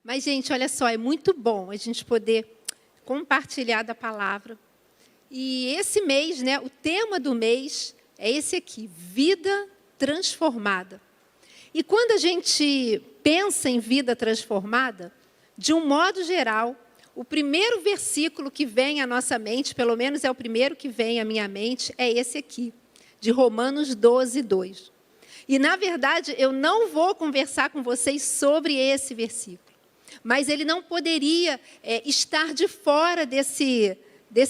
Mas, gente, olha só, é muito bom a gente poder compartilhar da palavra. E esse mês, né, o tema do mês é esse aqui, vida transformada. E quando a gente pensa em vida transformada, de um modo geral, o primeiro versículo que vem à nossa mente, pelo menos é o primeiro que vem à minha mente, é esse aqui, de Romanos 12, 2. E, na verdade, eu não vou conversar com vocês sobre esse versículo, mas ele não poderia estar de fora desse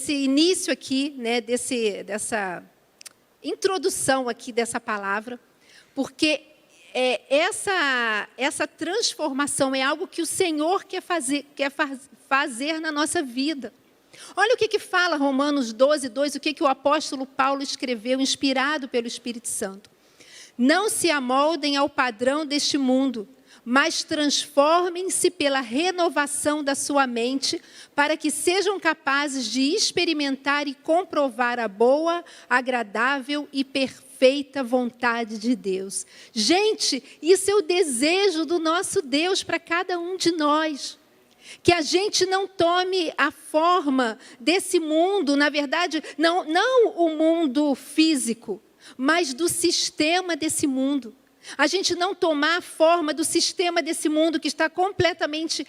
início aqui, né, dessa introdução aqui dessa palavra, porque essa transformação é algo que o Senhor quer fazer na nossa vida. Olha o que fala Romanos 12, 2, o que o apóstolo Paulo escreveu, inspirado pelo Espírito Santo. Não se amoldem ao padrão deste mundo, mas transformem-se pela renovação da sua mente, para que sejam capazes de experimentar e comprovar a boa, agradável e perfeita vontade de Deus. Gente, isso é o desejo do nosso Deus para cada um de nós. Que a gente não tome a forma desse mundo, na verdade, não o mundo físico, mas do sistema desse mundo. A gente não tomar a forma do sistema desse mundo que está completamente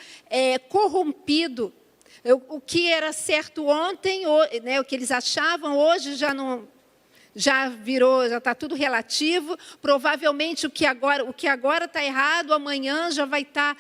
corrompido. O que era certo ontem, né, o que eles achavam, hoje já virou, já está tudo relativo. Provavelmente o que agora está errado, amanhã já vai estar,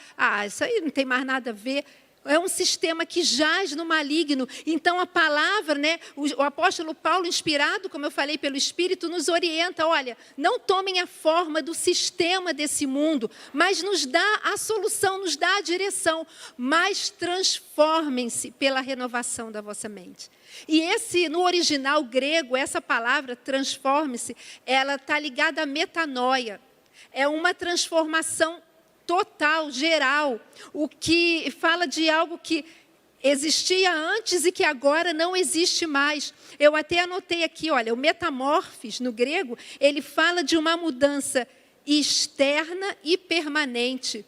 isso aí não tem mais nada a ver. É um sistema que jaz no maligno. Então, a palavra, né, o apóstolo Paulo, inspirado, como eu falei, pelo Espírito, nos orienta. Olha, não tomem a forma do sistema desse mundo, mas nos dá a solução, nos dá a direção. Mas transformem-se pela renovação da vossa mente. E no original grego, essa palavra, transforme-se, ela está ligada à metanoia. É uma transformação total, geral, o que fala de algo que existia antes e que agora não existe mais. Eu até anotei aqui, olha, o metamorfos no grego, ele fala de uma mudança externa e permanente.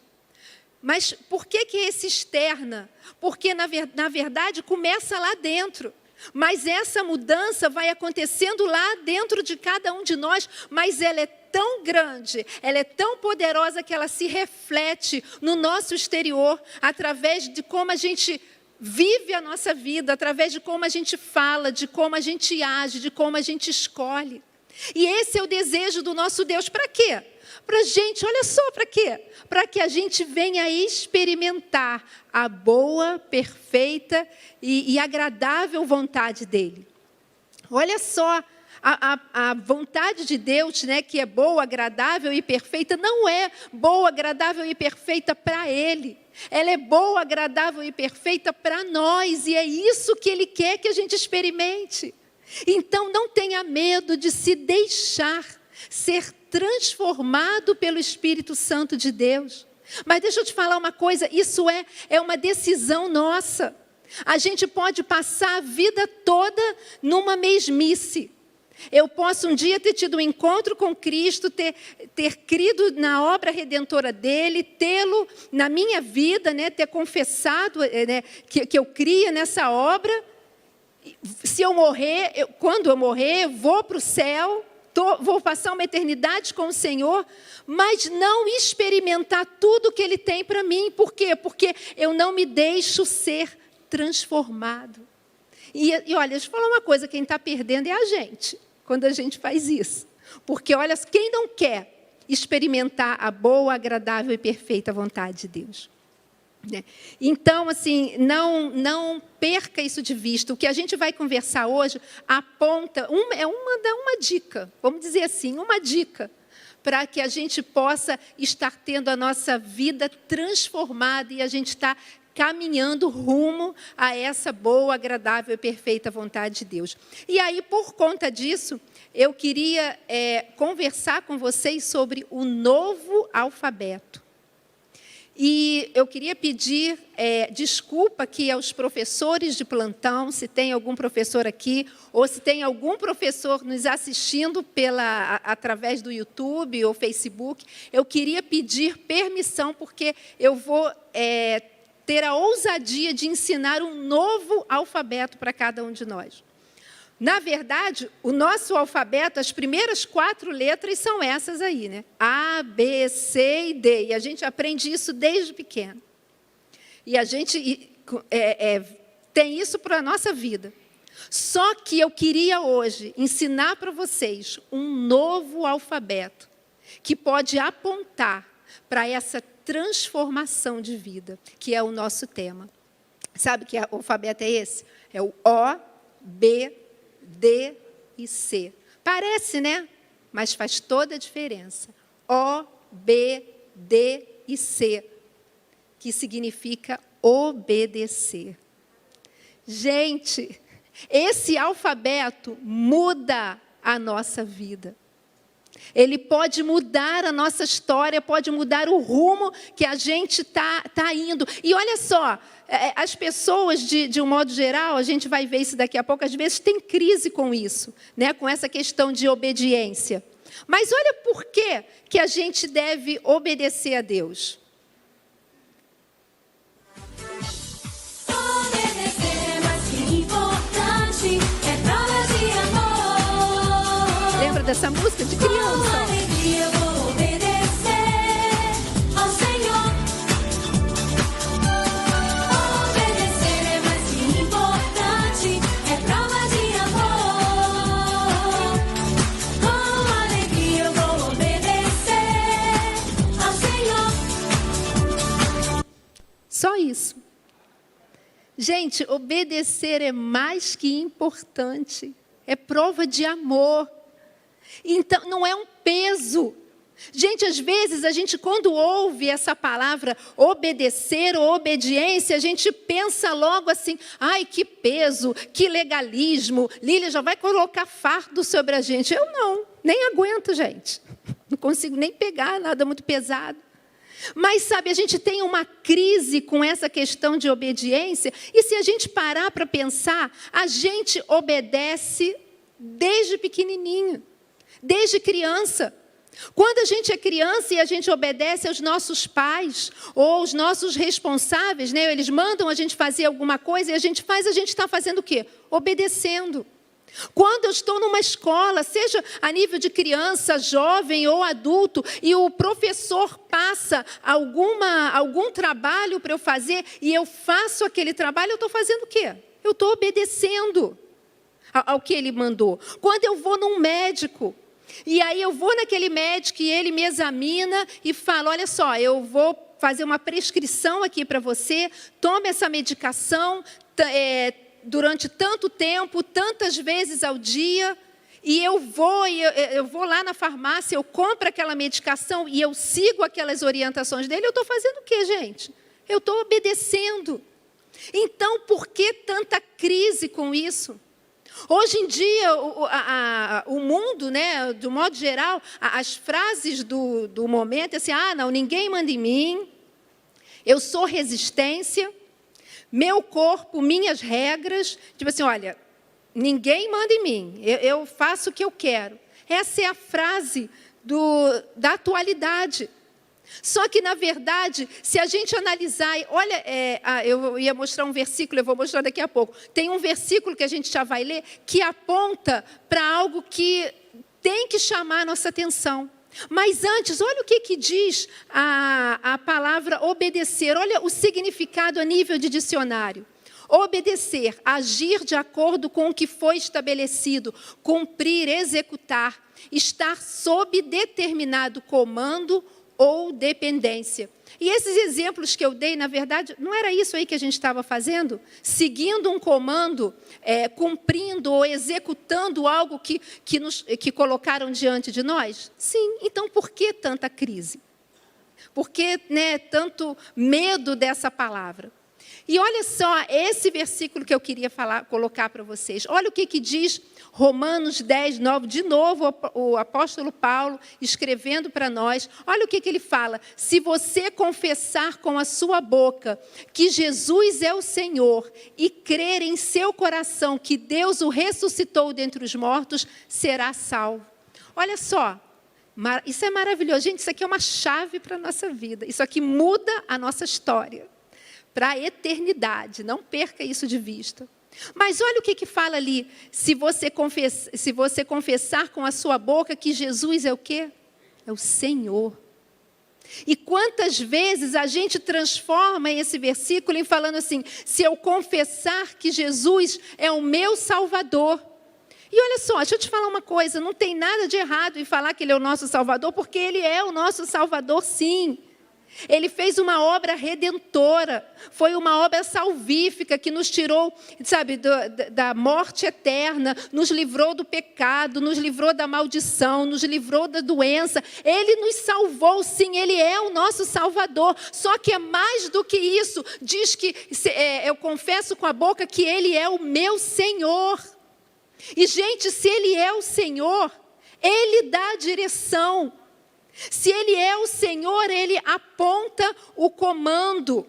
Mas por que esse externa? Porque, na verdade, começa lá dentro. Mas essa mudança vai acontecendo lá dentro de cada um de nós, mas ela é tão grande, ela é tão poderosa que ela se reflete no nosso exterior, através de como a gente vive a nossa vida, através de como a gente fala, de como a gente age, de como a gente escolhe. E esse é o desejo do nosso Deus. Para quê? Para a gente, olha só, para quê? Para que a gente venha experimentar a boa, perfeita e agradável vontade dEle. Olha só, a vontade de Deus, né, que é boa, agradável e perfeita, não é boa, agradável e perfeita para Ele. Ela é boa, agradável e perfeita para nós, e é isso que Ele quer que a gente experimente. Então, não tenha medo de se deixar ser transformado pelo Espírito Santo de Deus. Mas deixa eu te falar uma coisa, isso é uma decisão nossa. A gente pode passar a vida toda numa mesmice. Eu posso um dia ter tido um encontro com Cristo, ter crido na obra redentora dEle, tê-lo na minha vida, né, ter confessado, né, que eu cria nessa obra. Se eu morrer, quando eu morrer, eu vou para o céu, vou passar uma eternidade com o Senhor, mas não experimentar tudo que Ele tem para mim. Por quê? Porque eu não me deixo ser transformado. E olha, deixa eu falar uma coisa, quem está perdendo é a gente, quando a gente faz isso. Porque, olha, quem não quer experimentar a boa, agradável e perfeita vontade de Deus? Então, assim, não perca isso de vista. O que a gente vai conversar hoje aponta, uma dica, vamos dizer assim, uma dica, para que a gente possa estar tendo a nossa vida transformada e a gente está caminhando rumo a essa boa, agradável e perfeita vontade de Deus. E aí, por conta disso, eu queria conversar com vocês sobre o novo alfabeto. E eu queria pedir desculpa aqui aos professores de plantão, se tem algum professor aqui, ou se tem algum professor nos assistindo através do YouTube ou Facebook. Eu queria pedir permissão, porque eu vou ter a ousadia de ensinar um novo alfabeto para cada um de nós. Na verdade, o nosso alfabeto, as primeiras 4 letras são essas aí, né? A, B, C e D. E a gente aprende isso desde pequeno. E a gente tem isso para a nossa vida. Só que eu queria hoje ensinar para vocês um novo alfabeto que pode apontar para essa transformação de vida, que é o nosso tema. Sabe que o alfabeto é esse? É o O, B, D e C. Parece, né? Mas faz toda a diferença. O, B, D e C, que significa obedecer. Gente, esse alfabeto muda a nossa vida. Ele pode mudar a nossa história, pode mudar o rumo que a gente tá indo. E olha só, as pessoas, de um modo geral, a gente vai ver isso daqui a pouco, às vezes tem crise com isso, né? Com essa questão de obediência. Mas olha por que a gente deve obedecer a Deus. Obedecer é mais que importante, é prova de amor. Lembra dessa música de criança? Com alegria eu vou obedecer ao Senhor. Obedecer é mais que importante, é prova de amor. Com alegria eu vou obedecer ao Senhor. Só isso. Gente, obedecer é mais que importante. É prova de amor. Então, não é um peso. Gente, às vezes, a gente, quando ouve essa palavra obedecer ou obediência, a gente pensa logo assim, ai, que peso, que legalismo. Lília já vai colocar fardo sobre a gente. Eu não, nem aguento, gente. Não consigo nem pegar nada muito pesado. Mas, sabe, a gente tem uma crise com essa questão de obediência, e se a gente parar para pensar, a gente obedece desde pequenininho, desde criança. Quando a gente é criança e a gente obedece aos nossos pais ou aos nossos responsáveis, né? Eles mandam a gente fazer alguma coisa e a gente está fazendo o quê? Obedecendo. Quando eu estou numa escola, seja a nível de criança, jovem ou adulto, e o professor passa algum trabalho para eu fazer e eu faço aquele trabalho, eu estou fazendo o quê? Eu estou obedecendo ao que ele mandou. Quando eu vou num médico, e aí eu vou naquele médico e ele me examina e fala, olha só, eu vou fazer uma prescrição aqui para você, tome essa medicação, durante tanto tempo, tantas vezes ao dia, e eu vou lá na farmácia, eu compro aquela medicação e eu sigo aquelas orientações dele, eu estou fazendo o quê, gente? Eu estou obedecendo. Então, por que tanta crise com isso? Hoje em dia, o mundo, né, de um modo geral, as frases do momento é assim, não, ninguém manda em mim, eu sou resistência, meu corpo, minhas regras, tipo assim, olha, ninguém manda em mim, eu faço o que eu quero. Essa é a frase da atualidade. Só que, na verdade, se a gente analisar, olha, eu ia mostrar um versículo, eu vou mostrar daqui a pouco. Tem um versículo que a gente já vai ler, que aponta para algo que tem que chamar a nossa atenção. Mas antes, olha o que diz a palavra obedecer. Olha o significado a nível de dicionário. Obedecer, agir de acordo com o que foi estabelecido, cumprir, executar, estar sob determinado comando ou dependência. E esses exemplos que eu dei, na verdade, não era isso aí que a gente estava fazendo? Seguindo um comando, cumprindo ou executando algo que colocaram diante de nós? Sim. Então, por que tanta crise? Por que, né, tanto medo dessa palavra? E olha só, esse versículo que eu queria colocar para vocês. Olha o que diz Romanos 10, 9. De novo, o apóstolo Paulo escrevendo para nós. Olha o que ele fala. Se você confessar com a sua boca que Jesus é o Senhor e crer em seu coração que Deus o ressuscitou dentre os mortos, será salvo. Olha só, isso é maravilhoso. Gente, isso aqui é uma chave para a nossa vida. Isso aqui muda a nossa história para a eternidade. Não perca isso de vista. Mas olha o que fala ali. Se você confessar com a sua boca que Jesus é o quê? É o Senhor. E quantas vezes a gente transforma esse versículo em falando assim, se eu confessar que Jesus é o meu Salvador. E olha só, deixa eu te falar uma coisa, não tem nada de errado em falar que Ele é o nosso Salvador, porque Ele é o nosso Salvador, sim. Ele fez uma obra redentora, foi uma obra salvífica que nos tirou, sabe, da morte eterna, nos livrou do pecado, nos livrou da maldição, nos livrou da doença. Ele nos salvou, sim, Ele é o nosso Salvador. Só que é mais do que isso, diz que eu confesso com a boca que Ele é o meu Senhor. E, gente, se Ele é o Senhor, Ele dá a direção. Se Ele é o Senhor, Ele aponta o comando.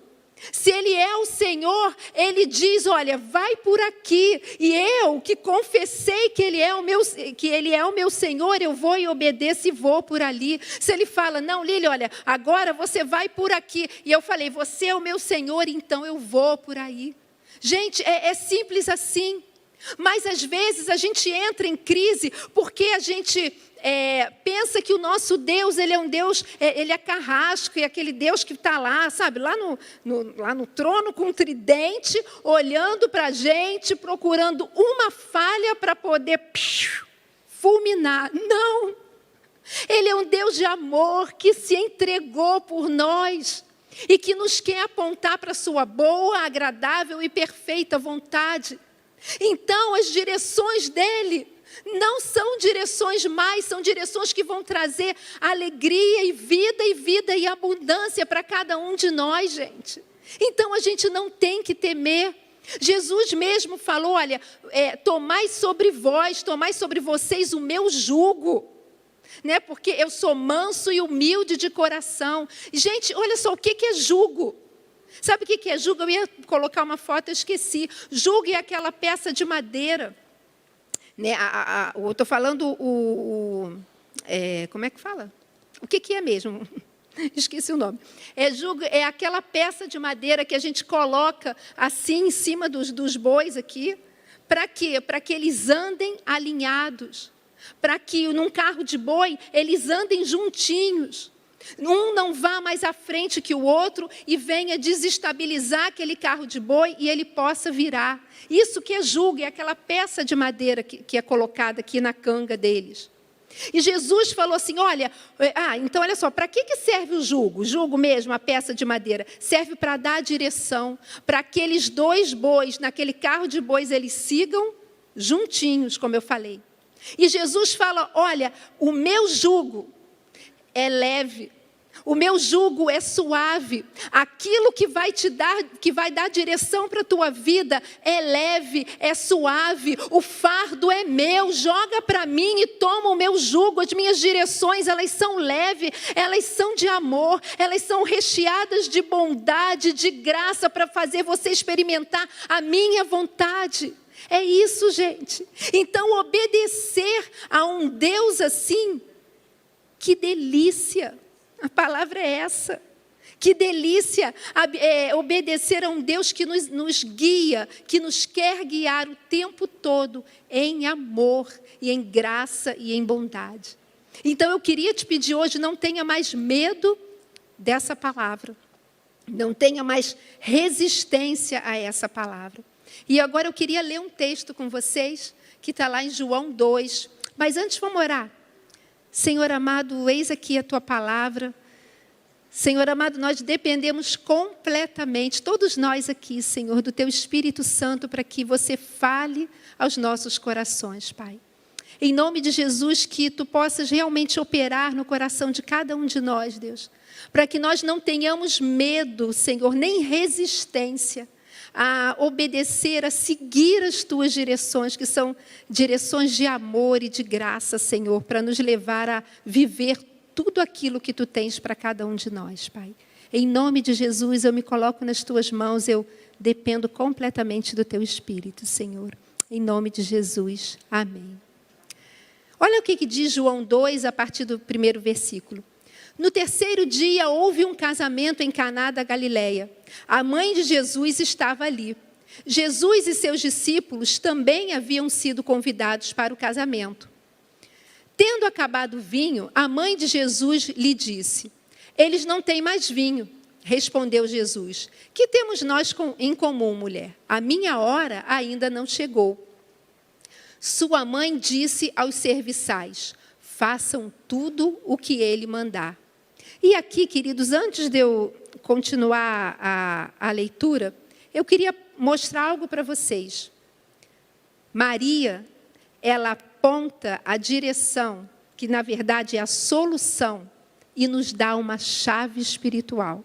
Se Ele é o Senhor, Ele diz, olha, vai por aqui. E eu, que confessei que Ele é o meu Senhor, eu vou e obedeço e vou por ali. Se Ele fala, não, Lília, olha, agora você vai por aqui. E eu falei, você é o meu Senhor, então eu vou por aí. Gente, é simples assim. Mas às vezes a gente entra em crise porque a gente pensa que o nosso Deus, Ele é um Deus, Ele é carrasco, e aquele Deus que está lá, sabe, lá no trono com um tridente, olhando para a gente, procurando uma falha para poder fulminar. Não! Ele é um Deus de amor que se entregou por nós e que nos quer apontar para a sua boa, agradável e perfeita vontade. Então, as direções dele não são direções mais, são direções que vão trazer alegria e vida e abundância para cada um de nós, gente. Então, a gente não tem que temer. Jesus mesmo falou, olha, tomai sobre vocês o meu jugo, né? Porque eu sou manso e humilde de coração. Gente, olha só, o que é jugo? Sabe o que é jugo? Eu ia colocar uma foto, eu esqueci. Jugo é aquela peça de madeira. Né? Eu estou falando como é que fala? O que é mesmo? Esqueci o nome. Jugo é aquela peça de madeira que a gente coloca assim em cima dos bois aqui. Para quê? Para que eles andem alinhados. Para que num carro de boi eles andem juntinhos. Um não vá mais à frente que o outro e venha desestabilizar aquele carro de boi e ele possa virar. Isso que é jugo, é aquela peça de madeira que é colocada aqui na canga deles. E Jesus falou assim, olha, então olha só, para que serve o jugo? O jugo mesmo, a peça de madeira, serve para dar a direção, para aqueles dois bois, naquele carro de bois, eles sigam juntinhos, como eu falei. E Jesus fala, olha, o meu jugo é leve, o meu jugo é suave, aquilo que vai dar direção para a tua vida é leve, é suave, o fardo é meu, joga para mim e toma o meu jugo, as minhas direções, elas são leves, elas são de amor, elas são recheadas de bondade, de graça para fazer você experimentar a minha vontade. É isso, gente. Então, obedecer a um Deus assim, que delícia, a palavra é essa. Que delícia obedecer a um Deus que nos guia, que nos quer guiar o tempo todo em amor e em graça e em bondade. Então eu queria te pedir hoje, não tenha mais medo dessa palavra. Não tenha mais resistência a essa palavra. E agora eu queria ler um texto com vocês, que está lá em João 2. Mas antes vamos orar. Senhor amado, eis aqui a tua palavra. Senhor amado, nós dependemos completamente, todos nós aqui, Senhor, do teu Espírito Santo, para que você fale aos nossos corações, Pai. Em nome de Jesus, que Tu possas realmente operar no coração de cada um de nós, Deus. Para que nós não tenhamos medo, Senhor, nem resistência a obedecer, a seguir as Tuas direções, que são direções de amor e de graça, Senhor, para nos levar a viver tudo aquilo que Tu tens para cada um de nós, Pai. Em nome de Jesus, eu me coloco nas Tuas mãos, eu dependo completamente do Teu Espírito, Senhor. Em nome de Jesus. Amém. Olha o que diz João 2, a partir do 1º versículo. No 3º dia, houve um casamento em Caná da Galileia. A mãe de Jesus estava ali. Jesus e seus discípulos também haviam sido convidados para o casamento. Tendo acabado o vinho, a mãe de Jesus lhe disse: eles não têm mais vinho. Respondeu Jesus: que temos nós em comum, mulher? A minha hora ainda não chegou. Sua mãe disse aos serviçais: façam tudo o que ele mandar. E aqui, queridos, antes de eu continuar a leitura, eu queria mostrar algo para vocês. Maria, ela aponta a direção, que na verdade é a solução, e nos dá uma chave espiritual,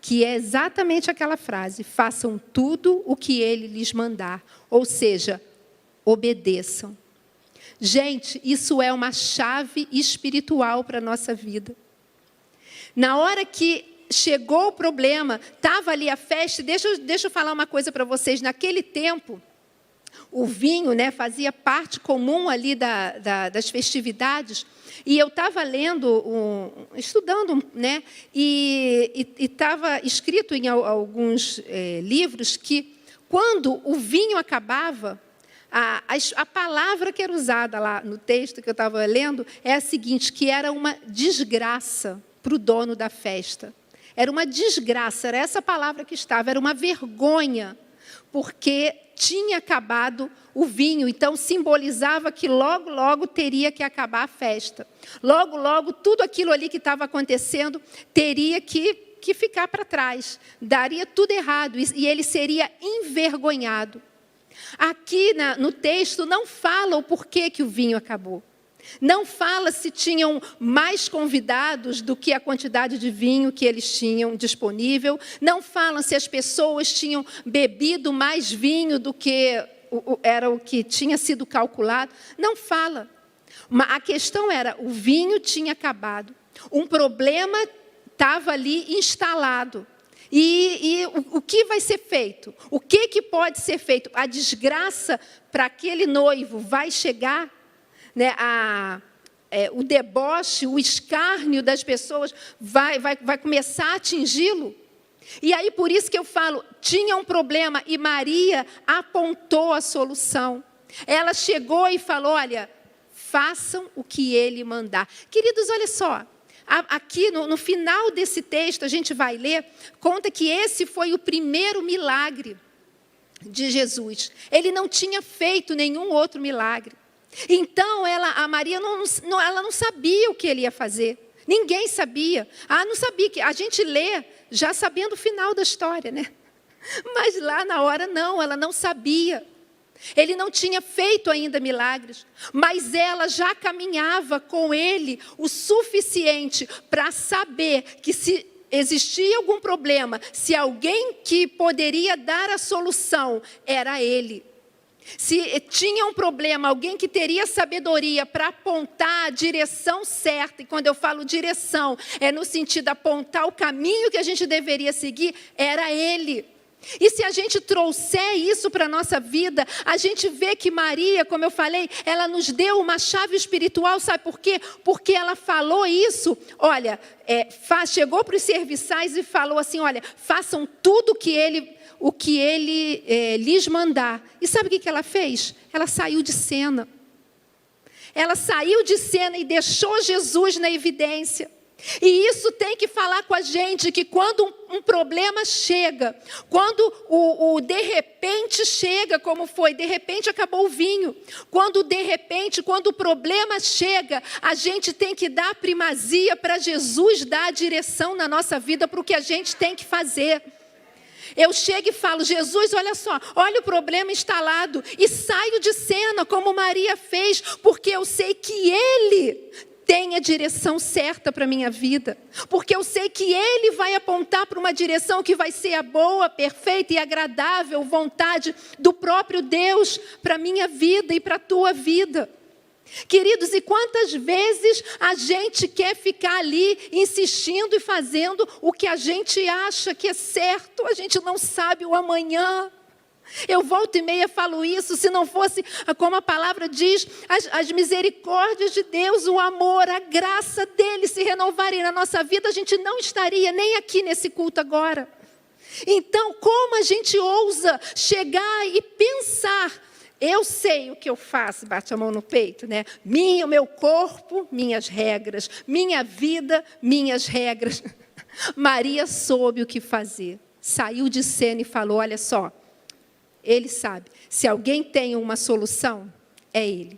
que é exatamente aquela frase: façam tudo o que ele lhes mandar. Ou seja, obedeçam. Gente, isso é uma chave espiritual para a nossa vida. Na hora que chegou o problema, estava ali a festa, deixa eu falar uma coisa para vocês. Naquele tempo, o vinho, fazia parte comum ali das festividades. E eu estava lendo, estudando, e estava escrito em alguns livros que quando o vinho acabava, a palavra que era usada lá no texto que eu estava lendo é a seguinte, que era uma desgraça para o dono da festa. Era uma desgraça, era essa palavra que estava, era uma vergonha, porque tinha acabado o vinho, então simbolizava que logo, logo teria que acabar a festa. Logo, logo, tudo aquilo ali que estava acontecendo teria que ficar para trás, daria tudo errado, e ele seria envergonhado. Aqui no texto não fala o porquê que o vinho acabou. Não fala se tinham mais convidados do que a quantidade de vinho que eles tinham disponível. Não fala se as pessoas tinham bebido mais vinho do que era o que tinha sido calculado. Não fala. A questão era, o vinho tinha acabado. Um problema estava ali instalado. E o que vai ser feito? O que pode ser feito? A desgraça para aquele noivo vai chegar? O deboche, o escárnio das pessoas vai começar a atingi-lo. E aí, por isso que eu falo, tinha um problema e Maria apontou a solução. Ela chegou e falou, olha, façam o que ele mandar. Queridos, olha só, aqui no final desse texto, a gente vai ler, conta que esse foi o primeiro milagre de Jesus. Ele não tinha feito nenhum outro milagre. Então, a Maria ela não sabia o que ele ia fazer. Ninguém sabia. Não sabia. A gente lê já sabendo o final da história, Mas lá na hora não, ela não sabia. Ele não tinha feito ainda milagres, mas ela já caminhava com ele o suficiente para saber que se existia algum problema, se alguém que poderia dar a solução era ele. Se tinha um problema, alguém que teria sabedoria para apontar a direção certa, e quando eu falo direção, é no sentido de apontar o caminho que a gente deveria seguir, era ele. E se a gente trouxer isso para a nossa vida, a gente vê que Maria, como eu falei, ela nos deu uma chave espiritual, sabe por quê? Porque ela falou isso, olha, chegou para os serviçais e falou assim, olha, façam tudo o que ele lhes mandar. E sabe o que ela fez? Ela saiu de cena. Ela saiu de cena e deixou Jesus na evidência. E isso tem que falar com a gente, que quando um problema chega, quando o de repente chega, como foi, de repente acabou o vinho. Quando o problema chega, a gente tem que dar primazia para Jesus dar a direção na nossa vida, para o que a gente tem que fazer. Eu chego e falo, Jesus, olha só, olha o problema instalado. E saio de cena, como Maria fez, porque eu sei que Ele tem a direção certa para a minha vida. Porque eu sei que Ele vai apontar para uma direção que vai ser a boa, perfeita e agradável vontade do próprio Deus para a minha vida e para a tua vida. Queridos, e quantas vezes a gente quer ficar ali insistindo e fazendo o que a gente acha que é certo, a gente não sabe o amanhã. Eu volta e meia falo isso, se não fosse, como a palavra diz, as misericórdias de Deus, o amor, a graça dele se renovarem na nossa vida, a gente não estaria nem aqui nesse culto agora. Então, como a gente ousa chegar e pensar, eu sei o que eu faço, bate a mão no peito, né? O meu corpo, minhas regras, minha vida, minhas regras. Maria soube o que fazer, saiu de cena e falou, olha só, Ele sabe, se alguém tem uma solução, é Ele.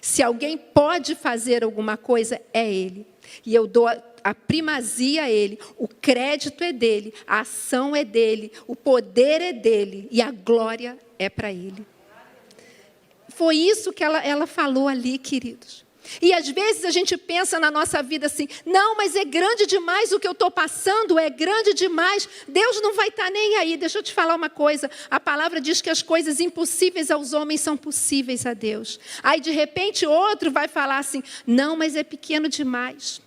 Se alguém pode fazer alguma coisa, é Ele. E eu dou a primazia a Ele, o crédito é dele, a ação é dele, o poder é dele e a glória é para Ele. Foi isso que ela falou ali, queridos. E às vezes a gente pensa na nossa vida assim, não, mas é grande demais o que eu estou passando, é grande demais, Deus não vai estar nem aí. Deixa eu te falar uma coisa, a palavra diz que as coisas impossíveis aos homens são possíveis a Deus. Aí de repente outro vai falar assim, não, mas é pequeno demais.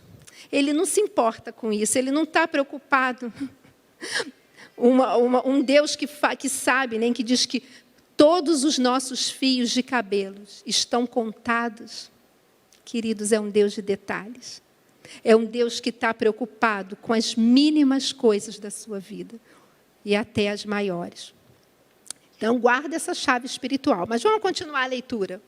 Ele não se importa com isso, ele não está preocupado. Um Deus que sabe, nem que diz que todos os nossos fios de cabelos estão contados. Queridos, é um Deus de detalhes. É um Deus que está preocupado com as mínimas coisas da sua vida. E até as maiores. Então, guarda essa chave espiritual. Mas vamos continuar a leitura.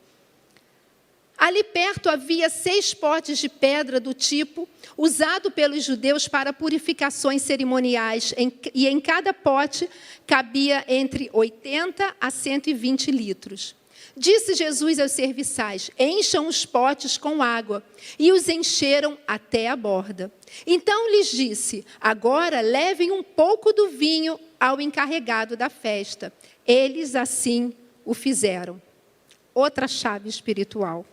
Ali perto havia 6 potes de pedra do tipo usado pelos judeus para purificações cerimoniais. E em cada pote cabia entre 80 a 120 litros. Disse Jesus aos serviçais, encham os potes com água. E os encheram até a borda. Então lhes disse, agora levem um pouco do vinho ao encarregado da festa. Eles assim o fizeram. Outra chave espiritual.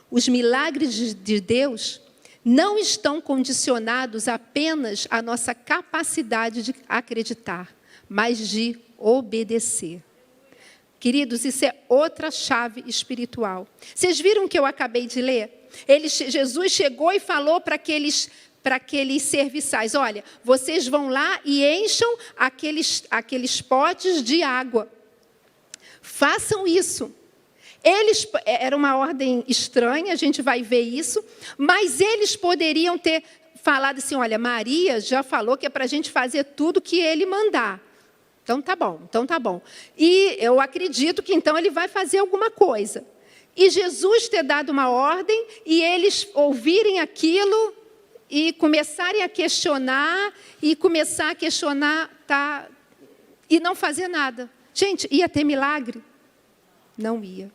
Os milagres de Deus não estão condicionados apenas à nossa capacidade de acreditar, mas de obedecer. Queridos, isso é outra chave espiritual. Vocês viram o que eu acabei de ler? Jesus chegou e falou para aqueles serviçais, olha, vocês vão lá e encham aqueles potes de água. Façam isso. Era uma ordem estranha, a gente vai ver isso, mas eles poderiam ter falado assim, olha, Maria já falou que é para a gente fazer tudo que ele mandar. Então tá bom. E eu acredito que então ele vai fazer alguma coisa. E Jesus ter dado uma ordem e eles ouvirem aquilo e começarem a questionar tá, e não fazer nada. Gente, ia ter milagre? Não ia.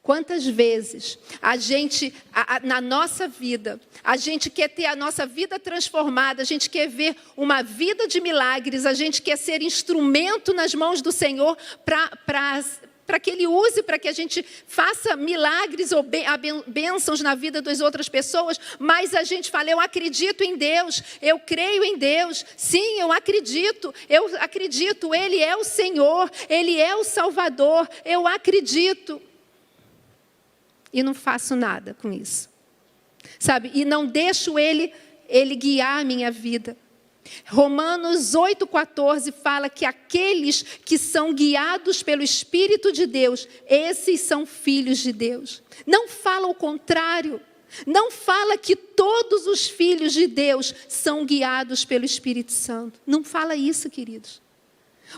Quantas vezes a gente, na nossa vida, a gente quer ter a nossa vida transformada, a gente quer ver uma vida de milagres, a gente quer ser instrumento nas mãos do Senhor para que Ele use, para que a gente faça milagres ou bênçãos na vida das outras pessoas, mas a gente fala, eu acredito em Deus, eu creio em Deus, sim, eu acredito, Ele é o Senhor, Ele é o Salvador, eu acredito. E não faço nada com isso. Sabe? E não deixo Ele guiar a minha vida. Romanos 8,14 fala que aqueles que são guiados pelo Espírito de Deus, esses são filhos de Deus. Não fala o contrário. Não fala que todos os filhos de Deus são guiados pelo Espírito Santo. Não fala isso, queridos.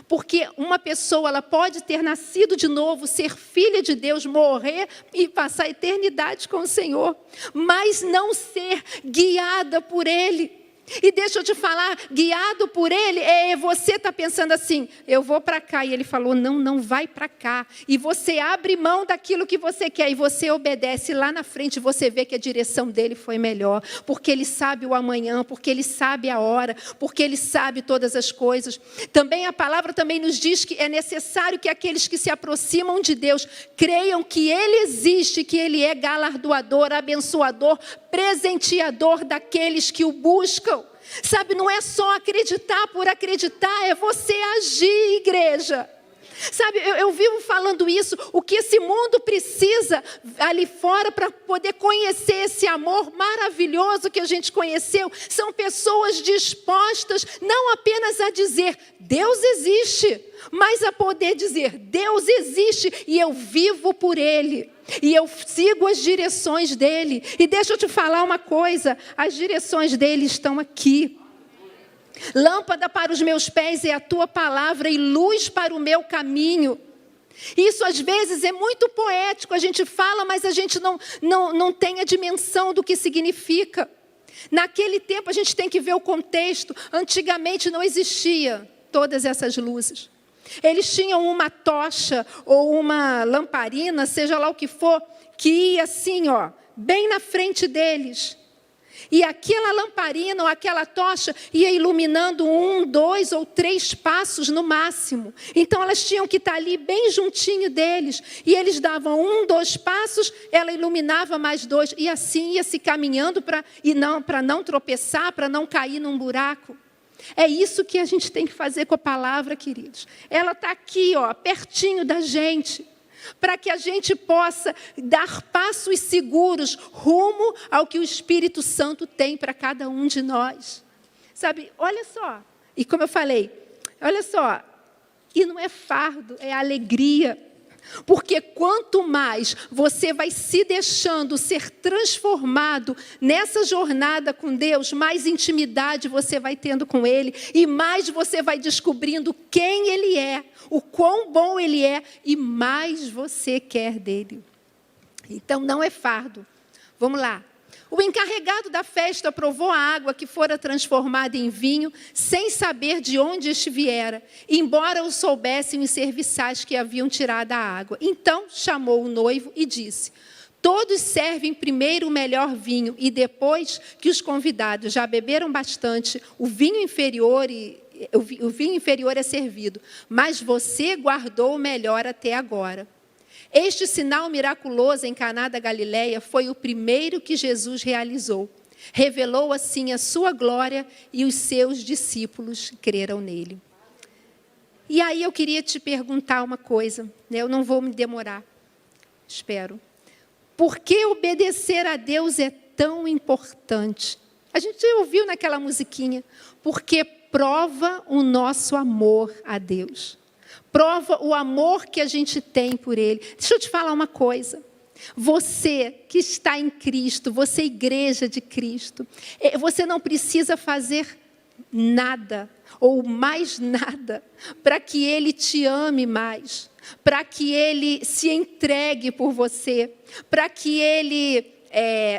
Porque uma pessoa, ela pode ter nascido de novo, ser filha de Deus, morrer e passar a eternidade com o Senhor, mas não ser guiada por Ele. E deixa eu te falar, guiado por Ele, você está pensando assim, eu vou para cá. E Ele falou, não, não vai para cá. E você abre mão daquilo que você quer e você obedece. Lá na frente você vê que a direção dele foi melhor. Porque Ele sabe o amanhã, porque Ele sabe a hora, porque Ele sabe todas as coisas. Também a palavra também nos diz que é necessário que aqueles que se aproximam de Deus creiam que Ele existe, que Ele é galardoador, abençoador, presenteador daqueles que o buscam. Sabe, não é só acreditar por acreditar, é você agir, igreja. Sabe, eu vivo falando isso, o que esse mundo precisa ali fora para poder conhecer esse amor maravilhoso que a gente conheceu, são pessoas dispostas não apenas a dizer, Deus existe, mas a poder dizer, Deus existe e eu vivo por Ele. E eu sigo as direções dele. E deixa eu te falar uma coisa, as direções dele estão aqui. Lâmpada para os meus pés é a tua palavra e luz para o meu caminho. Isso às vezes é muito poético, a gente fala, mas a gente não tem a dimensão do que significa. Naquele tempo a gente tem que ver o contexto. Antigamente não existia todas essas luzes. Eles tinham uma tocha ou uma lamparina, seja lá o que for, que ia assim, ó, bem na frente deles. E aquela lamparina ou aquela tocha ia iluminando 1, 2 ou 3 passos no máximo. Então elas tinham que estar ali bem juntinho deles. E eles davam 1, 2 passos, ela iluminava mais 2. E assim ia se caminhando para não tropeçar, para não cair num buraco. É isso que a gente tem que fazer com a palavra, queridos. Ela está aqui, ó, pertinho da gente, para que a gente possa dar passos seguros rumo ao que o Espírito Santo tem para cada um de nós. Sabe, olha só, e como eu falei, olha só, e não é fardo, é alegria. Porque quanto mais você vai se deixando ser transformado nessa jornada com Deus, mais intimidade você vai tendo com Ele e mais você vai descobrindo quem Ele é, o quão bom Ele é e mais você quer dele. Então não é fardo. Vamos lá. O encarregado da festa provou a água que fora transformada em vinho, sem saber de onde este viera, embora o soubessem os serviçais que haviam tirado a água. Então chamou o noivo e disse, todos servem primeiro o melhor vinho, e depois que os convidados já beberam bastante, o vinho inferior é servido, mas você guardou o melhor até agora. Este sinal miraculoso em Caná da Galileia foi o primeiro que Jesus realizou. Revelou assim a sua glória e os seus discípulos creram nele. E aí eu queria te perguntar uma coisa, né? Eu não vou me demorar, espero. Por que obedecer a Deus é tão importante? A gente ouviu naquela musiquinha, porque prova o nosso amor a Deus. Prova o amor que a gente tem por Ele. Deixa eu te falar uma coisa. Você que está em Cristo, você igreja de Cristo, você não precisa fazer nada ou mais nada para que Ele te ame mais, para que Ele se entregue por você, para que Ele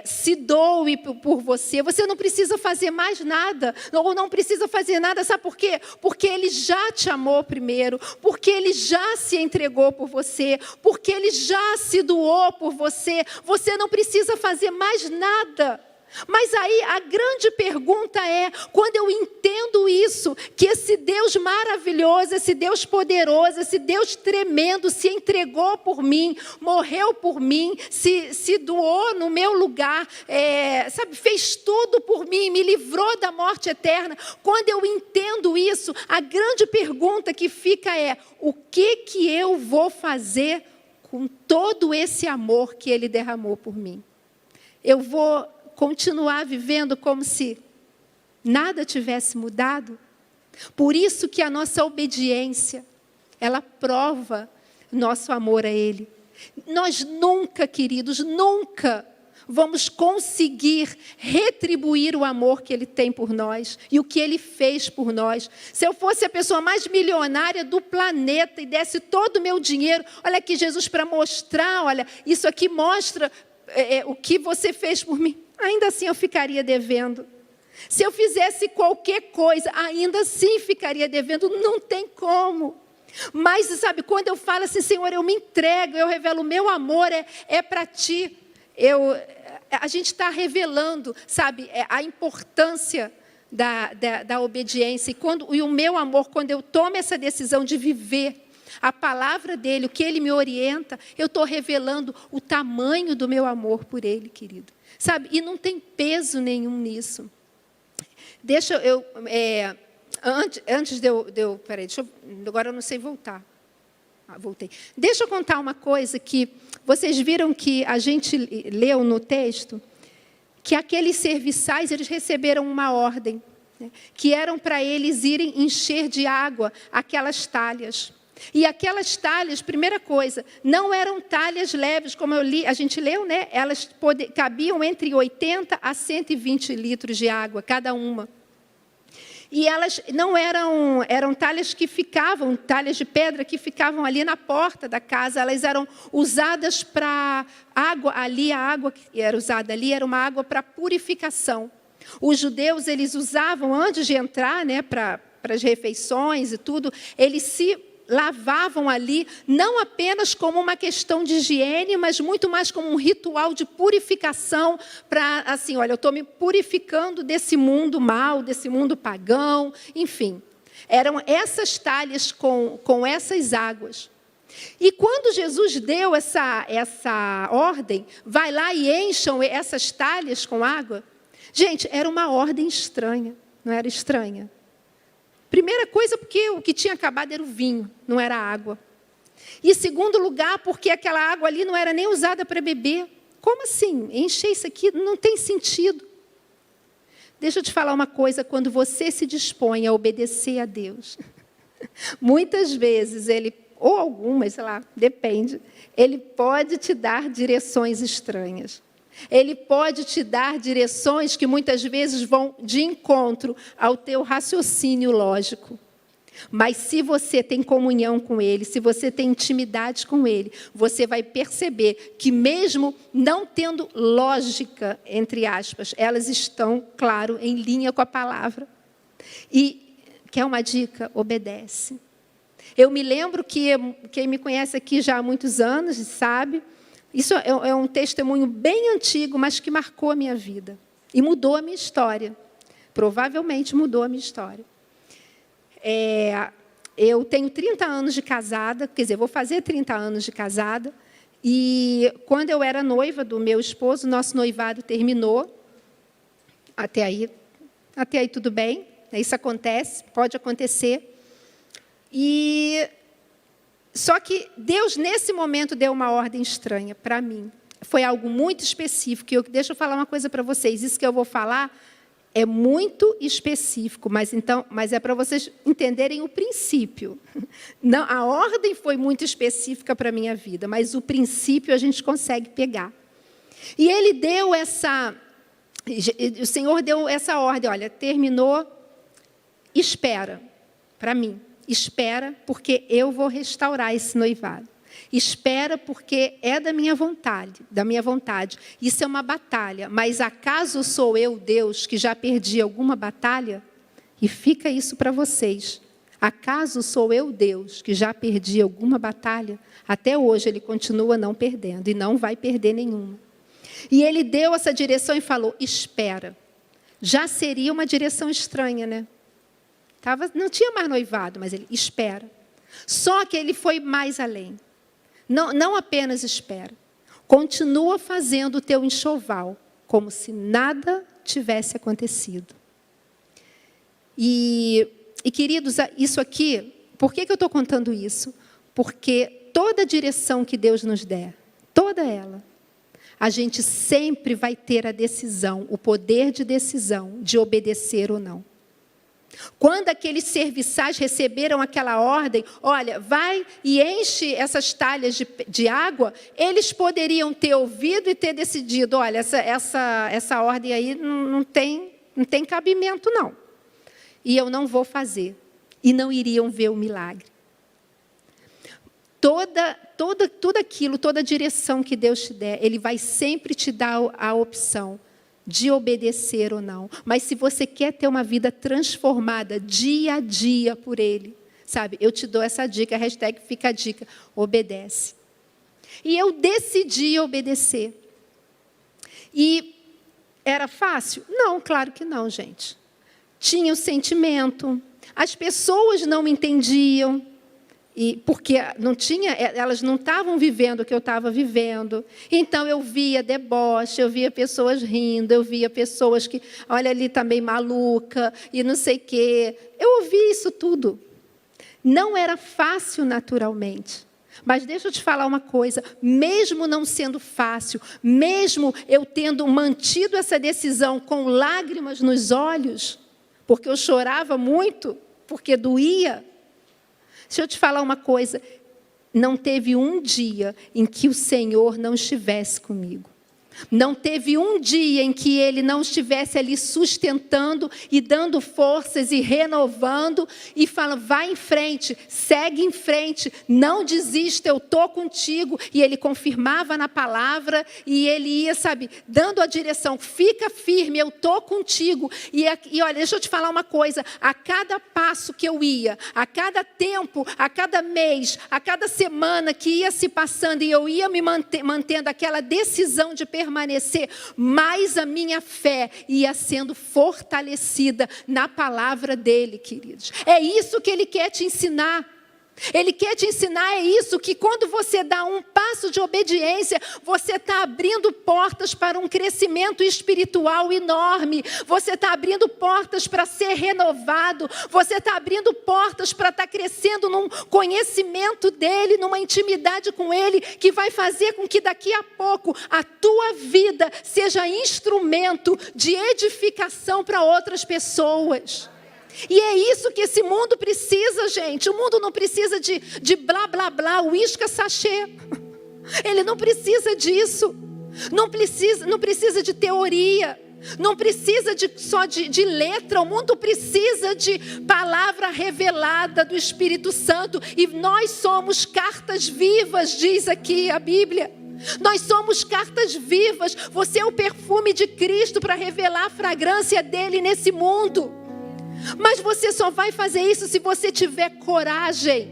se doe por você. Você não precisa fazer mais nada, ou não precisa fazer nada, sabe por quê? Porque Ele já te amou primeiro, porque Ele já se entregou por você, porque Ele já se doou por você. Você não precisa fazer mais nada. Mas aí a grande pergunta é, quando eu entendo isso, que esse Deus maravilhoso, esse Deus poderoso, esse Deus tremendo se entregou por mim, morreu por mim, se doou no meu lugar, fez tudo por mim, me livrou da morte eterna. Quando eu entendo isso, a grande pergunta que fica é, o que eu vou fazer com todo esse amor que Ele derramou por mim? Eu vou continuar vivendo como se nada tivesse mudado? Por isso que a nossa obediência, ela prova nosso amor a Ele. Nós nunca, queridos, nunca vamos conseguir retribuir o amor que Ele tem por nós e o que Ele fez por nós. Se eu fosse a pessoa mais milionária do planeta e desse todo o meu dinheiro, olha aqui, Jesus, para mostrar, olha, isso aqui mostra o que você fez por mim. Ainda assim eu ficaria devendo. Se eu fizesse qualquer coisa, ainda assim ficaria devendo, não tem como. Mas, sabe, quando eu falo assim, Senhor, eu me entrego, eu revelo o meu amor, é para Ti. A gente está revelando, sabe, a importância da obediência. E o meu amor, quando eu tomo essa decisão de viver a palavra dEle, o que Ele me orienta, eu estou revelando o tamanho do meu amor por Ele, querido. Sabe, e não tem peso nenhum nisso. Deixa eu... Antes de eu... Peraí, agora eu não sei voltar. Voltei. Deixa eu contar uma coisa que vocês viram que a gente leu no texto, que aqueles serviçais, eles receberam uma ordem, né, que eram para eles irem encher de água aquelas talhas. E aquelas talhas, primeira coisa, não eram talhas leves, como a gente leu, né? Elas cabiam entre 80 a 120 litros de água, cada uma. E elas não eram talhas que ficavam, talhas de pedra que ficavam ali na porta da casa, elas eram usadas para água, ali a água que era usada ali era uma água para purificação. Os judeus, eles usavam, antes de entrar, né, para as refeições e tudo, eles se lavavam ali, não apenas como uma questão de higiene, mas muito mais como um ritual de purificação, para, assim, olha, eu estou me purificando desse mundo mal, desse mundo pagão, enfim. Eram essas talhas com essas águas. E quando Jesus deu essa ordem, vai lá e encham essas talhas com água, gente, era uma ordem estranha, não era estranha? Primeira coisa, porque o que tinha acabado era o vinho, não era a água. E segundo lugar, porque aquela água ali não era nem usada para beber. Como assim? Encher isso aqui não tem sentido. Deixa eu te falar uma coisa, quando você se dispõe a obedecer a Deus, muitas vezes Ele, ou algumas, sei lá, depende, Ele pode te dar direções estranhas. Ele pode te dar direções que muitas vezes vão de encontro ao teu raciocínio lógico. Mas se você tem comunhão com Ele, se você tem intimidade com Ele, você vai perceber que mesmo não tendo lógica, entre aspas, elas estão, claro, em linha com a palavra. E, quer uma dica? Obedece. Eu me lembro que, quem me conhece aqui já há muitos anos, sabe... Isso é um testemunho bem antigo, mas que marcou a minha vida. E mudou a minha história. Provavelmente mudou a minha história. Eu tenho 30 anos de casada, quer dizer, vou fazer 30 anos de casada. E quando eu era noiva do meu esposo, nosso noivado terminou. Até aí tudo bem. Isso acontece, pode acontecer. Só que Deus, nesse momento, deu uma ordem estranha para mim. Foi algo muito específico. Deixa eu falar uma coisa para vocês. Isso que eu vou falar é muito específico, mas é para vocês entenderem o princípio. Não, a ordem foi muito específica para a minha vida, mas o princípio a gente consegue pegar. E Ele deu o Senhor deu essa ordem, olha, terminou, espera, para mim. Espera, porque eu vou restaurar esse noivado. Espera, porque é da minha vontade. Isso é uma batalha. Mas acaso sou eu, Deus, que já perdi alguma batalha? E fica isso para vocês. Acaso sou eu, Deus, que já perdi alguma batalha? Até hoje Ele continua não perdendo e não vai perder nenhuma. E Ele deu essa direção e falou, espera. Já seria uma direção estranha, né? Não tinha mais noivado, mas Ele espera. Só que Ele foi mais além. Não apenas espera. Continua fazendo o teu enxoval, como se nada tivesse acontecido. E queridos, isso aqui, por que eu estou contando isso? Porque toda direção que Deus nos der, toda ela, a gente sempre vai ter a decisão, o poder de decisão de obedecer ou não. Quando aqueles serviçais receberam aquela ordem, olha, vai e enche essas talhas de água, eles poderiam ter ouvido e ter decidido, olha, essa ordem aí não tem cabimento, não. E eu não vou fazer. E não iriam ver o milagre. Tudo aquilo, toda a direção que Deus te der, Ele vai sempre te dar a opção de obedecer ou não. Mas se você quer ter uma vida transformada dia a dia por Ele, sabe? Eu te dou essa dica, hashtag fica a dica, obedece. E eu decidi obedecer. E era fácil? Não, claro que não, gente. Tinha o sentimento, as pessoas não me entendiam, porque elas não estavam vivendo o que eu estava vivendo. Então eu via deboche, eu via pessoas rindo, eu via pessoas que, olha ali também maluca e não sei o quê. Eu ouvi isso tudo. Não era fácil naturalmente. Mas deixa eu te falar uma coisa, mesmo não sendo fácil, mesmo eu tendo mantido essa decisão com lágrimas nos olhos, porque eu chorava muito, porque doía, deixa eu te falar uma coisa, não teve um dia em que o Senhor não estivesse comigo. Não teve um dia em que Ele não estivesse ali sustentando e dando forças e renovando e falando, vai em frente, segue em frente, não desista, eu estou contigo. E Ele confirmava na palavra e Ele ia, sabe, dando a direção, fica firme, eu estou contigo. E olha, deixa eu te falar uma coisa, a cada passo que eu ia, a cada tempo, a cada mês, a cada semana que ia se passando e eu ia me mantendo aquela decisão de permanecer, mais a minha fé ia sendo fortalecida na palavra dele, queridos. É isso que Ele quer te ensinar. Ele quer te ensinar isso, que quando você dá um passo de obediência, você está abrindo portas para um crescimento espiritual enorme. Você está abrindo portas para ser renovado. Você está abrindo portas para estar crescendo num conhecimento dEle, numa intimidade com Ele, que vai fazer com que daqui a pouco a tua vida seja instrumento de edificação para outras pessoas. E é isso que esse mundo precisa, gente. O mundo não precisa de blá, blá, blá, uísque sachê. Ele não precisa disso. Não precisa de teoria. Não precisa só de letra. O mundo precisa de palavra revelada do Espírito Santo. E nós somos cartas vivas, diz aqui a Bíblia. Nós somos cartas vivas. Você é o perfume de Cristo para revelar a fragrância dele nesse mundo. Mas você só vai fazer isso se você tiver coragem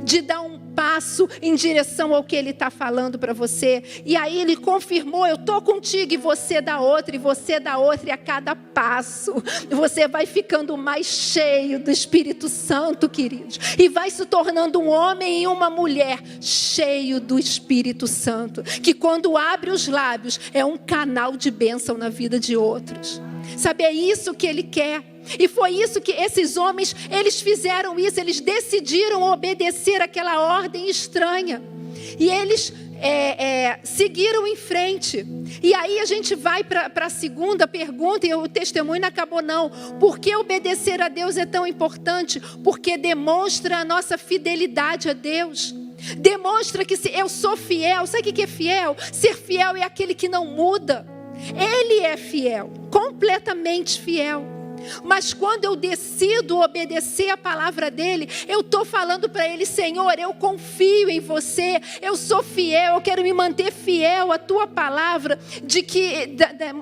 de dar um passo em direção ao que Ele está falando para você. E aí Ele confirmou, eu estou contigo, e você dá outra, e você dá outra, e a cada passo você vai ficando mais cheio do Espírito Santo, queridos. E vai se tornando um homem e uma mulher cheio do Espírito Santo, que quando abre os lábios é um canal de bênção na vida de outros. Sabe, é isso que Ele quer. E foi isso que esses homens, eles fizeram isso, eles decidiram obedecer aquela ordem estranha. E eles seguiram em frente. E aí a gente vai para a segunda pergunta, e o testemunho não acabou não. Por que obedecer a Deus é tão importante? Porque demonstra a nossa fidelidade a Deus. Demonstra que se eu sou fiel, sabe o que é fiel? Ser fiel é aquele que não muda. Ele é fiel, completamente fiel. Mas quando eu decido obedecer a palavra dele, eu estou falando para ele, Senhor, eu confio em você, eu sou fiel, eu quero me manter fiel à tua palavra,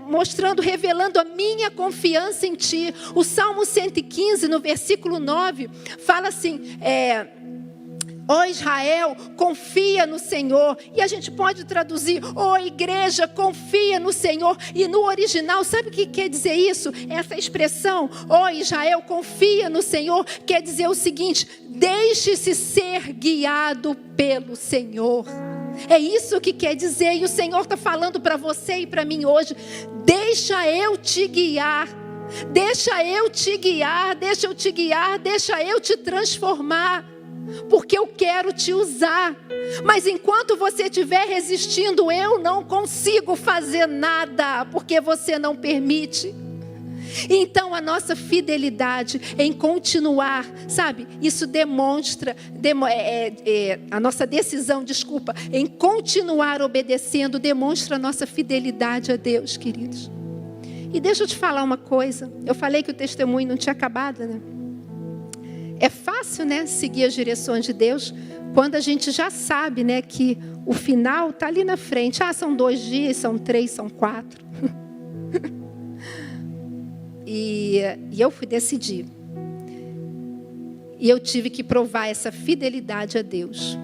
mostrando, revelando a minha confiança em ti. O Salmo 115, no versículo 9, fala assim, ó Israel, confia no Senhor. E a gente pode traduzir, ó igreja, confia no Senhor. E no original, sabe o que quer dizer isso? Essa expressão, ó Israel, confia no Senhor, quer dizer o seguinte: deixe-se ser guiado pelo Senhor. É isso que quer dizer. E o Senhor está falando para você e para mim hoje: deixa eu te guiar. Deixa eu te guiar, deixa eu te guiar, deixa eu te transformar. Porque eu quero te usar. Mas enquanto você estiver resistindo, eu não consigo fazer nada, porque você não permite. Então a nossa fidelidade em continuar, sabe? Isso demonstra, a nossa decisão, em continuar obedecendo, demonstra a nossa fidelidade a Deus, queridos. E deixa eu te falar uma coisa. Eu falei que o testemunho não tinha acabado, né? É fácil, né, seguir as direções de Deus quando a gente já sabe, né, que o final está ali na frente. São 2 dias, são 3, são 4. E eu fui decidir. E eu tive que provar essa fidelidade a Deus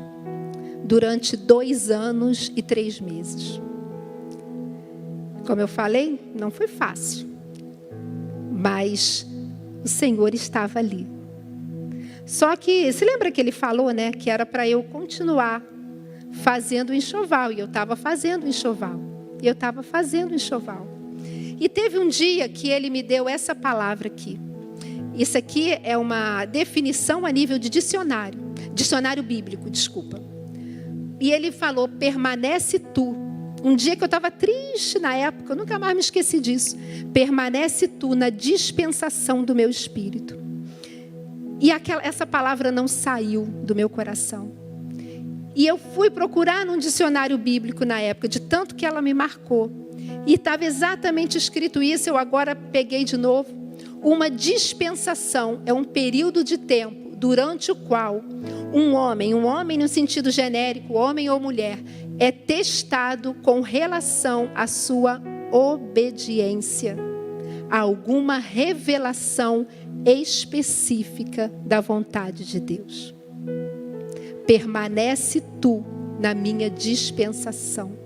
durante 2 anos e 3 meses. Como eu falei, não foi fácil. Mas o Senhor estava ali. Só que, se lembra que ele falou, né? Que era para eu continuar fazendo o enxoval. E eu estava fazendo o enxoval. E teve um dia que ele me deu essa palavra aqui. Isso aqui é uma definição a nível de dicionário. Dicionário bíblico, desculpa. E ele falou, permanece tu. Um dia que eu estava triste na época, eu nunca mais me esqueci disso. Permanece tu na dispensação do meu espírito. E essa palavra não saiu do meu coração. E eu fui procurar num dicionário bíblico na época, de tanto que ela me marcou. E estava exatamente escrito isso, eu agora peguei de novo. Uma dispensação é um período de tempo durante o qual um homem no sentido genérico, homem ou mulher, é testado com relação à sua obediência a alguma revelação específica da vontade de Deus. Permanece tu na minha dispensação.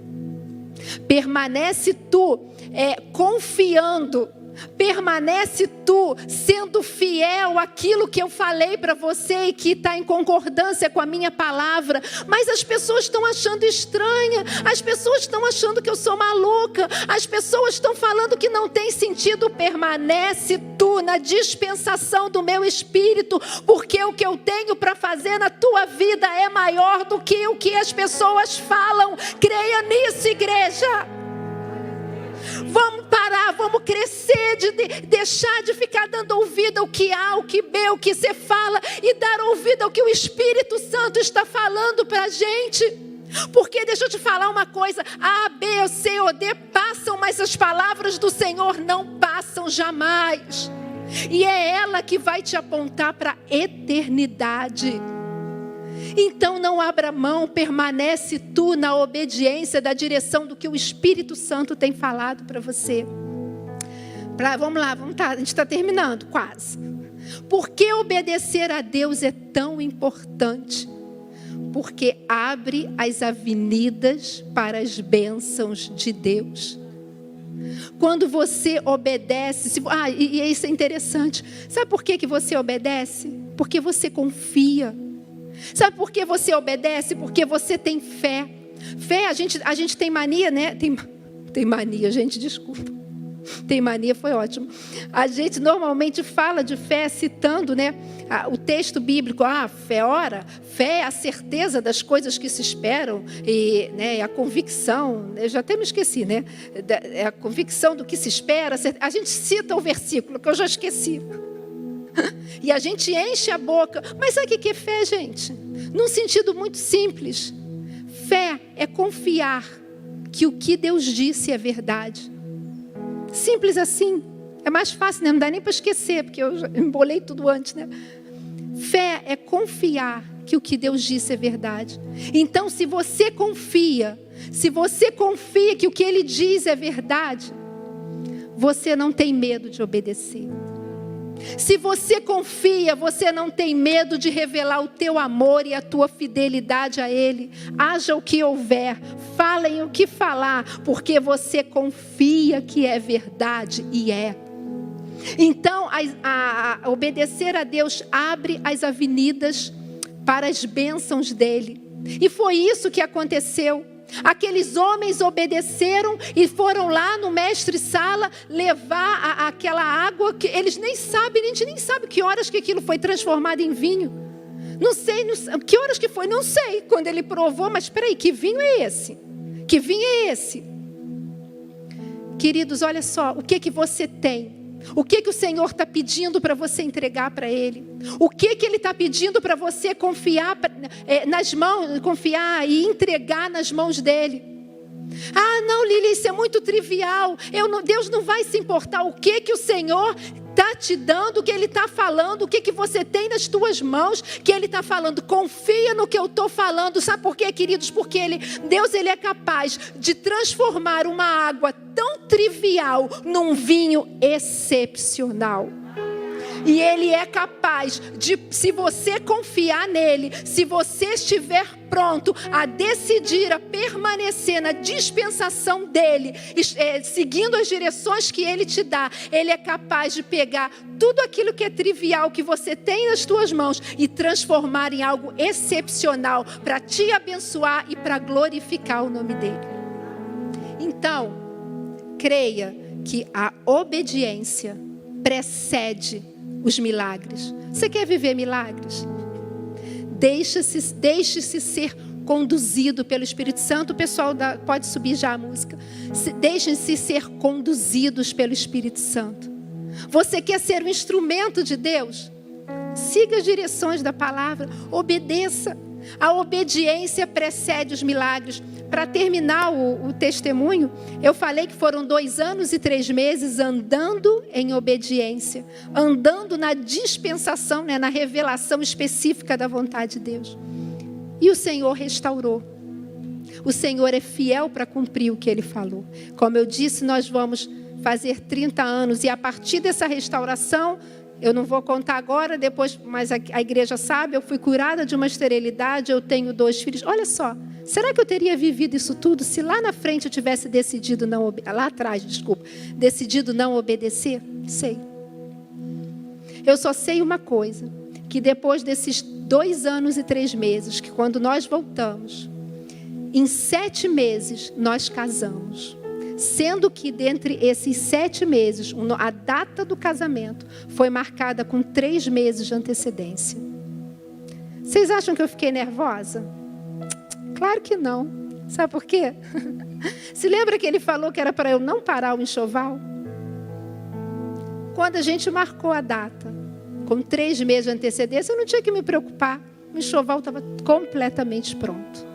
Permanece tu confiando. Permanece tu sendo fiel àquilo que eu falei para você e que está em concordância com a minha palavra. Mas as pessoas estão achando estranha. As pessoas estão achando que eu sou maluca. As pessoas estão falando que não tem sentido. Permanece tu na dispensação do meu espírito, porque o que eu tenho para fazer na tua vida é maior do que o que as pessoas falam. Creia nisso, igreja. Vamos parar, vamos crescer, deixar de ficar dando ouvido ao que A, ao que B, ao que você fala, e dar ouvido ao que o Espírito Santo está falando para a gente. Porque deixa eu te falar uma coisa, A, B, C ou D passam, mas as palavras do Senhor não passam jamais. E é ela que vai te apontar para a eternidade. Então não abra mão, permanece tu na obediência da direção do que o Espírito Santo tem falado para você. Vamos lá, a gente está terminando quase. Por que obedecer a Deus é tão importante? Porque abre as avenidas para as bênçãos de Deus. Quando você obedece, e isso é interessante. Sabe por que você obedece? Porque você confia. Sabe por que você obedece? Porque você tem fé. Fé, a gente tem mania, né? Tem mania, gente, desculpa. Tem mania, foi ótimo. A gente normalmente fala de fé citando, né, o texto bíblico. Fé, fé é a certeza das coisas que se esperam e, né, a convicção. Eu já até me esqueci, né? É a convicção do que se espera. A gente cita o versículo que eu já esqueci. E a gente enche a boca. Mas sabe o que é fé, gente? Num sentido muito simples. Fé é confiar que o que Deus disse é verdade. Simples assim. É mais fácil, né? Não dá nem para esquecer, porque eu já embolei tudo antes, né? Fé é confiar que o que Deus disse é verdade. Então, se você confia que o que Ele diz é verdade, você não tem medo de obedecer. Se você confia, você não tem medo de revelar o teu amor e a tua fidelidade a Ele. Haja o que houver, falem o que falar, porque você confia que é verdade e é. Então, obedecer a Deus abre as avenidas para as bênçãos dEle. E foi isso que aconteceu. Aqueles homens obedeceram e foram lá no mestre-sala levar aquela água que eles nem sabem, a gente nem sabe que horas que aquilo foi transformado em vinho. Não sei, que horas que foi, não sei. Quando ele provou, mas espera aí, que vinho é esse? Que vinho é esse? Queridos, olha só, o que você tem? O que o Senhor está pedindo para você entregar para Ele? O que Ele está pedindo para você confiar nas mãos, confiar e entregar nas mãos dEle? Não, Lili, isso é muito trivial. Deus não vai se importar. O que o Senhor está te dando, o que Ele está falando, o que você tem nas tuas mãos, que Ele está falando. Confia no que eu estou falando. Sabe por quê, queridos? Porque Deus é capaz de transformar uma água tão trivial num vinho excepcional. E Ele é capaz de, se você confiar nele, se você estiver pronto a decidir, a permanecer na dispensação dele, seguindo as direções que ele te dá, ele é capaz de pegar tudo aquilo que é trivial que você tem nas suas mãos e transformar em algo excepcional para te abençoar e para glorificar o nome dele. Então, creia que a obediência precede os milagres. Você quer viver milagres? Deixe-se ser conduzido pelo Espírito Santo. O pessoal pode subir já a música. Deixem-se ser conduzidos pelo Espírito Santo. Você quer ser um instrumento de Deus? Siga as direções da palavra. Obedeça. A obediência precede os milagres. Para terminar o testemunho, eu falei que foram 2 anos e 3 meses andando em obediência, andando na dispensação, na revelação específica da vontade de Deus. E o Senhor restaurou. O Senhor é fiel para cumprir o que Ele falou. Como eu disse, nós vamos fazer 30 anos e a partir dessa restauração, eu não vou contar agora, depois, mas a igreja sabe, eu fui curada de uma esterilidade, eu tenho 2 filhos. Olha só, será que eu teria vivido isso tudo se lá na frente eu tivesse decidido decidido não obedecer? Sei. Eu só sei uma coisa, que depois desses 2 anos e 3 meses, que quando nós voltamos, em 7 meses nós casamos. Sendo que dentre esses 7 meses, a data do casamento foi marcada com 3 meses de antecedência. Vocês acham que eu fiquei nervosa? Claro que não. Sabe por quê? Se lembra que ele falou que era para eu não parar o enxoval? Quando a gente marcou a data, com 3 meses de antecedência, eu não tinha que me preocupar. O enxoval estava completamente pronto.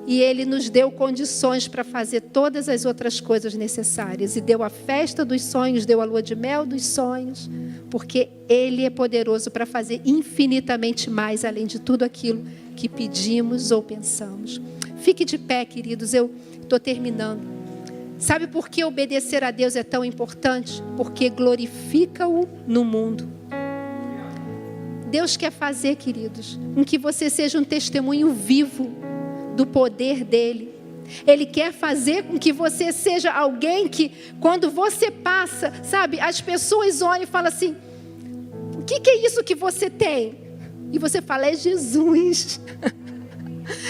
E Ele nos deu condições para fazer todas as outras coisas necessárias. E deu a festa dos sonhos, deu a lua de mel dos sonhos. Porque Ele é poderoso para fazer infinitamente mais, além de tudo aquilo que pedimos ou pensamos. Fique de pé, queridos, eu estou terminando. Sabe por que obedecer a Deus é tão importante? Porque glorifica-o no mundo. Deus quer fazer, queridos, com que você seja um testemunho vivo do poder dele. Ele quer fazer com que você seja alguém que, quando você passa, sabe, as pessoas olham e falam assim: o que é isso que você tem? E você fala: é Jesus.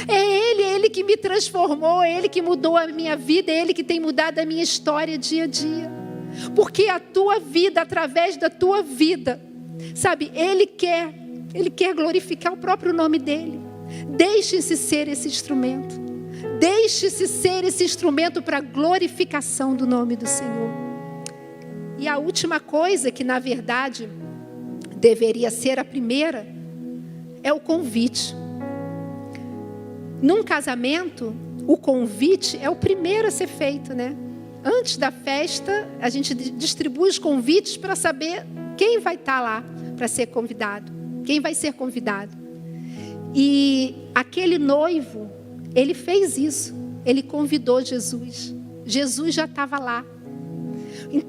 É Ele que me transformou, é Ele que mudou a minha vida, é Ele que tem mudado a minha história dia a dia. Porque a tua vida, através da tua vida, sabe, Ele quer glorificar o próprio nome dele. Deixe-se ser esse instrumento. Deixe-se ser esse instrumento para a glorificação do nome do Senhor. E a última coisa, que na verdade deveria ser a primeira, é o convite. Num casamento, o convite é o primeiro a ser feito, né? Antes da festa, a gente distribui os convites para saber quem vai estar lá para ser convidado, quem vai ser convidado. E aquele noivo, ele fez isso. Ele convidou Jesus. Jesus já estava lá.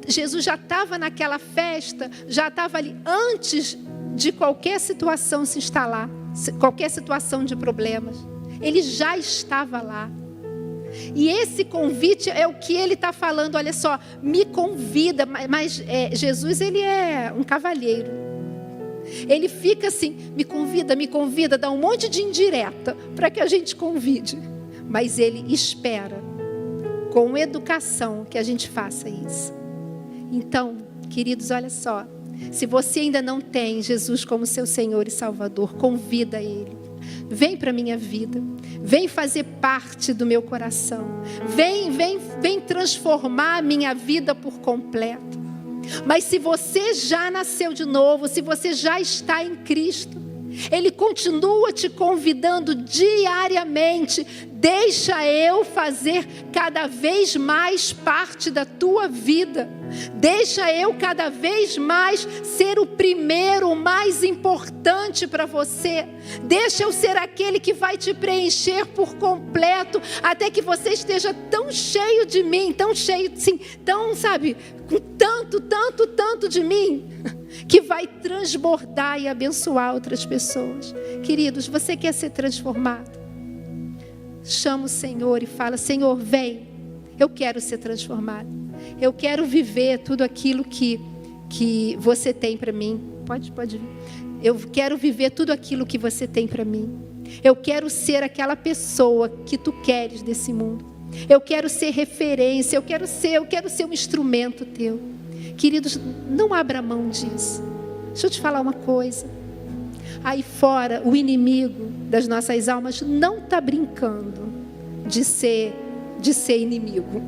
Jesus já estava naquela festa, já estava ali antes de qualquer situação se instalar, qualquer situação de problemas. Ele já estava lá. E esse convite é o que ele está falando. Olha só, me convida. Mas Jesus, ele é um cavalheiro. Ele fica assim, me convida, dá um monte de indireta para que a gente convide. Mas ele espera, com educação, que a gente faça isso. Então, queridos, olha só. Se você ainda não tem Jesus como seu Senhor e Salvador, convida Ele. Vem para a minha vida. Vem fazer parte do meu coração. Vem transformar a minha vida por completo. Mas se você já nasceu de novo, se você já está em Cristo, Ele continua te convidando diariamente. Deixa eu fazer cada vez mais parte da tua vida. Deixa eu cada vez mais ser o primeiro, o mais importante para você. Deixa eu ser aquele que vai te preencher por completo, até que você esteja tão cheio de mim, tão cheio, sim, tão, sabe, com tanto de mim, que vai transbordar e abençoar outras pessoas. Queridos, você quer ser transformado? Chama o Senhor e fala: Senhor, vem, eu quero ser transformado. Eu quero viver tudo aquilo que você tem para mim. Pode vir. Eu quero viver tudo aquilo que você tem para mim. Eu quero ser aquela pessoa que tu queres desse mundo. Eu quero ser referência, eu quero ser um instrumento teu. Queridos, não abra mão disso. Deixa eu te falar uma coisa. Aí fora, o inimigo das nossas almas não está brincando de ser inimigo.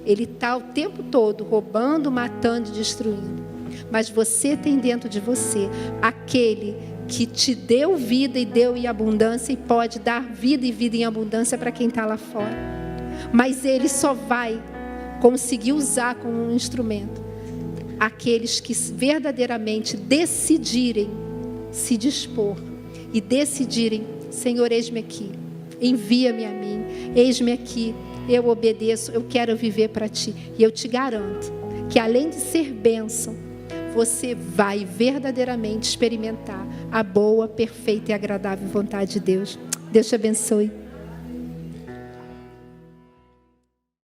Ele está o tempo todo roubando, matando e destruindo. Mas você tem dentro de você aquele que te deu vida e deu em abundância e pode dar vida e vida em abundância para quem está lá fora. Mas ele só vai conseguir usar como um instrumento aqueles que verdadeiramente decidirem se dispor e decidirem: Senhor, eis-me aqui, envia-me a mim, eis-me aqui, eu obedeço, eu quero viver para ti. E eu te garanto que além de ser bênção, você vai verdadeiramente experimentar a boa, perfeita e agradável vontade de Deus. Deus te abençoe.